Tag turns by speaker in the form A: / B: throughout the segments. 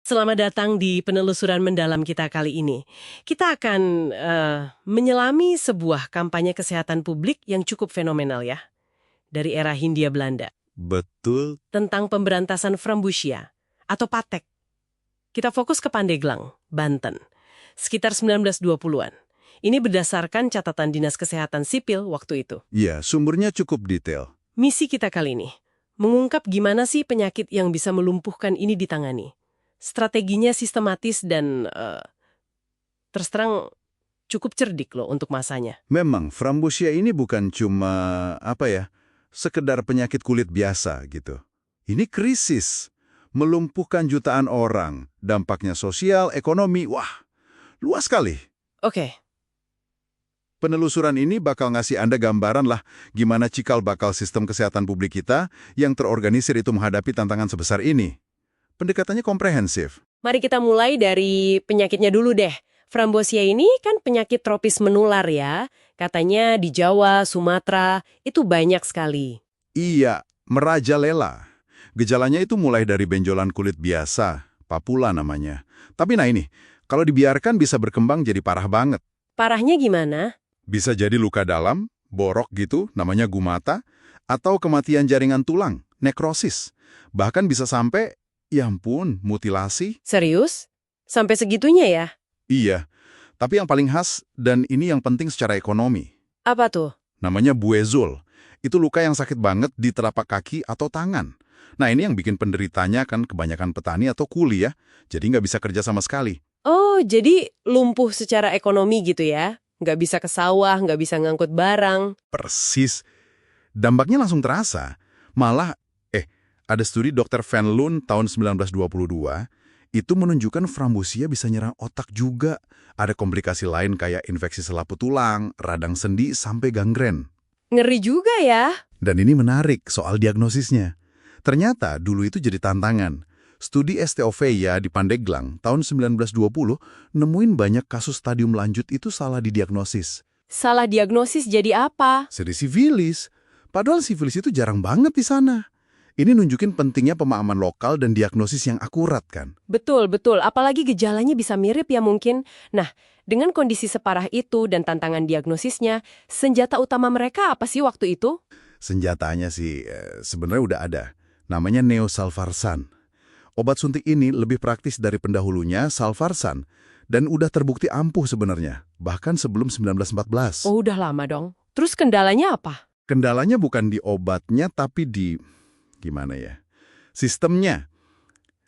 A: Selamat datang di penelusuran mendalam kita kali ini. Kita akan menyelami sebuah kampanye kesehatan publik yang cukup fenomenal ya, dari era Hindia Belanda.
B: Betul.
A: Tentang pemberantasan Frambusia atau Patek. Kita fokus ke Pandeglang, Banten, sekitar 1920-an. Ini berdasarkan catatan Dinas Kesehatan Sipil waktu itu.
B: Ya, sumbernya cukup detail.
A: Misi kita kali ini, mengungkap gimana sih penyakit yang bisa melumpuhkan ini ditangani. Strateginya sistematis dan terus terang cukup cerdik loh untuk masanya.
B: Memang, Frambusia ini bukan cuma, sekedar penyakit kulit biasa gitu. Ini krisis. Melumpuhkan jutaan orang. Dampaknya sosial, ekonomi, wah, luas sekali.
A: Oke.
B: Penelusuran ini bakal ngasih Anda gambaran lah gimana cikal bakal sistem kesehatan publik kita yang terorganisir itu menghadapi tantangan sebesar ini. Pendekatannya komprehensif.
A: Mari kita mulai dari penyakitnya dulu deh. Frambusia ini kan penyakit tropis menular ya. Katanya di Jawa, Sumatera, itu banyak sekali.
B: Iya, merajalela. Gejalanya itu mulai dari benjolan kulit biasa, papula namanya. Tapi nah ini, kalau dibiarkan bisa berkembang jadi parah banget.
A: Parahnya gimana?
B: Bisa jadi luka dalam, borok gitu, namanya gumata, atau kematian jaringan tulang, nekrosis. Bahkan bisa sampai, ya ampun, mutilasi.
A: Serius? Sampai segitunya ya?
B: Iya, tapi yang paling khas dan ini yang penting secara ekonomi.
A: Apa tuh?
B: Namanya buezul. Itu luka yang sakit banget di telapak kaki atau tangan. Nah ini yang bikin penderitanya kan kebanyakan petani atau kuli ya, jadi nggak bisa kerja sama sekali.
A: Oh, jadi lumpuh secara ekonomi gitu ya? Nggak bisa ke sawah, nggak bisa ngangkut barang.
B: Persis. Dampaknya langsung terasa. Malah, ada studi Dr. Van Loon tahun 1922, itu menunjukkan Frambusia bisa nyerang otak juga. Ada komplikasi lain kayak infeksi selaput tulang, radang sendi, sampai gangren.
A: Ngeri juga ya?
B: Dan ini menarik soal diagnosisnya. Ternyata dulu itu jadi tantangan. Studi Osteopenia di Pandeglang tahun 1920 nemuin banyak kasus stadium lanjut itu salah didiagnosis.
A: Salah diagnosis jadi apa?
B: Jadi sifilis. Padahal sifilis itu jarang banget di sana. Ini nunjukin pentingnya pemahaman lokal dan diagnosis yang akurat kan?
A: Betul, betul. Apalagi gejalanya bisa mirip ya mungkin. Nah, dengan kondisi separah itu dan tantangan diagnosisnya, senjata utama mereka apa sih waktu itu?
B: Senjatanya sih sebenarnya udah ada. Namanya neosalvarsan. Obat suntik ini lebih praktis dari pendahulunya, salvarsan. Dan udah terbukti ampuh sebenarnya. Bahkan sebelum 1914.
A: Oh, udah lama dong. Terus kendalanya apa?
B: Kendalanya bukan di obatnya tapi di... gimana ya? Sistemnya.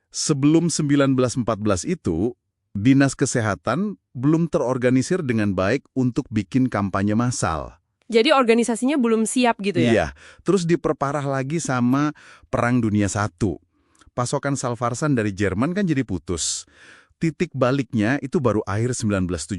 B: Sebelum 1914 itu, Dinas Kesehatan belum terorganisir dengan baik untuk bikin kampanye massal.
A: Jadi organisasinya belum siap gitu ya?
B: Iya, terus diperparah lagi sama Perang Dunia I. Pasokan salvarsan dari Jerman kan jadi putus. Titik baliknya itu baru akhir 1917.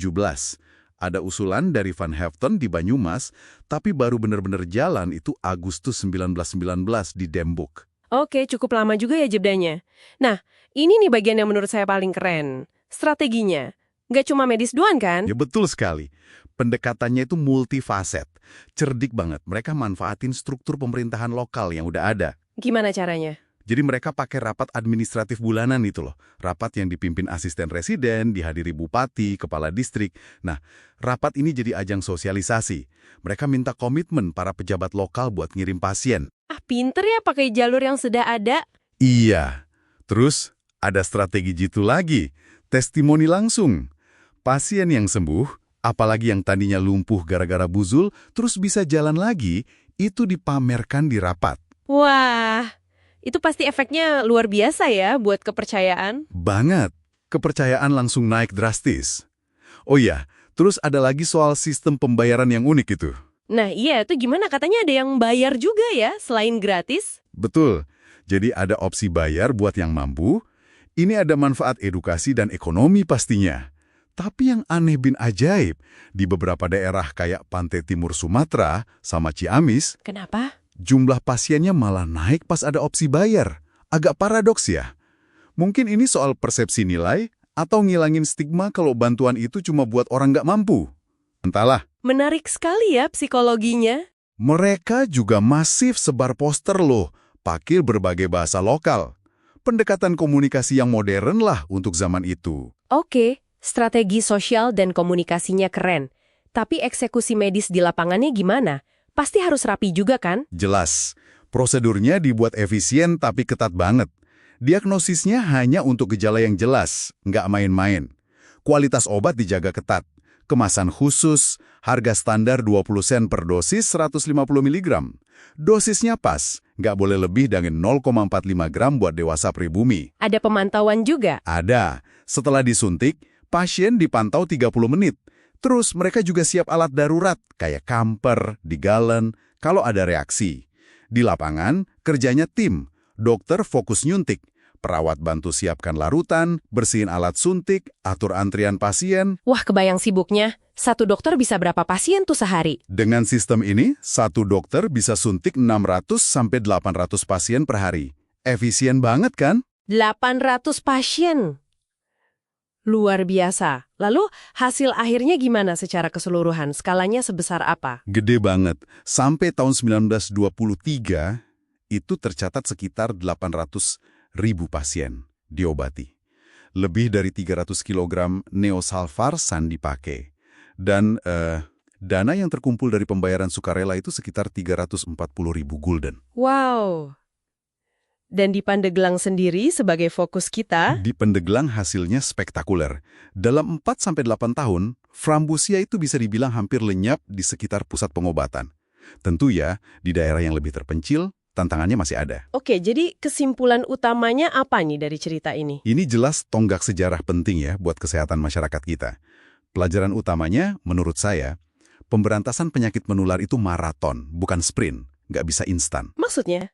B: Ada usulan dari Van Haeften di Banyumas, tapi baru benar-benar jalan itu Agustus 1919 di Dembuk.
A: Oke, cukup lama juga ya jedanya. Nah, ini nih bagian yang menurut saya paling keren. Strateginya. Nggak cuma medis doang kan?
B: Ya betul sekali. Pendekatannya itu multifaset. Cerdik banget. Mereka manfaatin struktur pemerintahan lokal yang udah ada.
A: Gimana caranya?
B: Jadi mereka pakai rapat administratif bulanan itu loh. Rapat yang dipimpin asisten residen, dihadiri bupati, kepala distrik. Nah, rapat ini jadi ajang sosialisasi. Mereka minta komitmen para pejabat lokal buat ngirim pasien.
A: Ah, pinter ya pakai jalur yang sudah ada.
B: Iya. Terus, ada strategi jitu lagi. Testimoni langsung. Pasien yang sembuh, apalagi yang tadinya lumpuh gara-gara buzul, terus bisa jalan lagi, itu dipamerkan di rapat.
A: Wah, itu pasti efeknya luar biasa ya buat kepercayaan.
B: Banget. Kepercayaan langsung naik drastis. Oh iya, terus ada lagi soal sistem pembayaran yang unik itu.
A: Nah iya, itu gimana? Katanya ada yang bayar juga ya, selain gratis.
B: Betul. Jadi ada opsi bayar buat yang mampu. Ini ada manfaat edukasi dan ekonomi pastinya. Tapi yang aneh bin ajaib, di beberapa daerah kayak Pantai Timur Sumatera sama Ciamis,
A: Kenapa?
B: jumlah pasiennya malah naik pas ada opsi bayar. Agak paradoks ya. Mungkin ini soal persepsi nilai atau ngilangin stigma kalau bantuan itu cuma buat orang nggak mampu. Entahlah.
A: Menarik sekali ya psikologinya.
B: Mereka juga masif sebar poster loh, pakai berbagai bahasa lokal. pendekatan komunikasi yang modern lah untuk zaman itu.
C: Oke, strategi sosial dan komunikasinya keren. Tapi eksekusi medis di lapangannya gimana? Pasti harus rapi juga kan?
B: Jelas, prosedurnya dibuat efisien tapi ketat banget. Diagnosisnya hanya untuk gejala yang jelas, nggak main-main. Kualitas obat dijaga ketat. Kemasan khusus, harga standar 20 sen per dosis 150 mg. Dosisnya pas, nggak boleh lebih dari 0,45 gram buat dewasa pribumi.
C: Ada pemantauan juga?
B: Ada. Setelah disuntik, pasien dipantau 30 menit. Terus mereka juga siap alat darurat, kayak kamper, digalen, kalau ada reaksi. Di lapangan, kerjanya tim. Dokter fokus nyuntik. Perawat bantu siapkan larutan, bersihin alat suntik, atur antrian pasien.
C: Wah, kebayang sibuknya. Satu dokter bisa berapa pasien tuh sehari?
B: Dengan sistem ini, satu dokter bisa suntik 600-800 pasien per hari. Efisien banget kan?
C: 800 pasien. Luar biasa. Lalu, hasil akhirnya gimana secara keseluruhan? Skalanya sebesar apa?
B: Gede banget. Sampai tahun 1923, itu tercatat sekitar 800.000 pasien diobati. Lebih dari 300 kg neosalvarsan dipakai. Dan dana yang terkumpul dari pembayaran sukarela itu sekitar 340.000 gulden.
C: Wow. Dan di Pandeglang sendiri sebagai fokus kita,
B: Di Pandeglang hasilnya spektakuler. Dalam 4-8 tahun, Frambusia itu bisa dibilang hampir lenyap di sekitar pusat pengobatan. Tentu ya, di daerah yang lebih terpencil, tantangannya masih ada.
A: Oke, jadi kesimpulan utamanya apa nih dari cerita ini?
B: Ini jelas tonggak sejarah penting ya buat kesehatan masyarakat kita. Pelajaran utamanya, menurut saya, pemberantasan penyakit menular itu maraton, bukan sprint. Nggak bisa instan.
A: Maksudnya?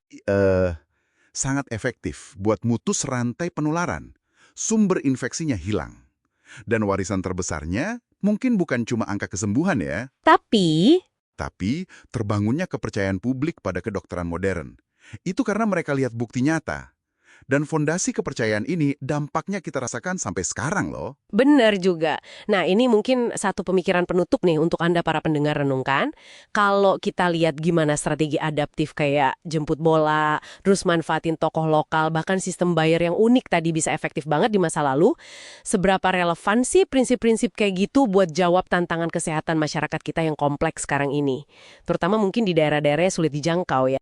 B: Sangat efektif buat mutus rantai penularan. Sumber infeksinya hilang. Dan warisan terbesarnya mungkin bukan cuma angka kesembuhan ya,
C: tapi
B: tapi terbangunnya kepercayaan publik pada kedokteran modern. Itu karena mereka lihat bukti nyata. Dan fondasi kepercayaan ini dampaknya kita rasakan sampai sekarang loh.
A: Benar juga. Nah, ini mungkin satu pemikiran penutup nih untuk Anda para pendengar renungkan. Kalau kita lihat gimana strategi adaptif kayak jemput bola, terus manfaatin tokoh lokal, bahkan sistem bayar yang unik tadi bisa efektif banget di masa lalu, seberapa relevan sih prinsip-prinsip kayak gitu buat jawab tantangan kesehatan masyarakat kita yang kompleks sekarang ini? Terutama mungkin di daerah-daerah yang sulit dijangkau ya.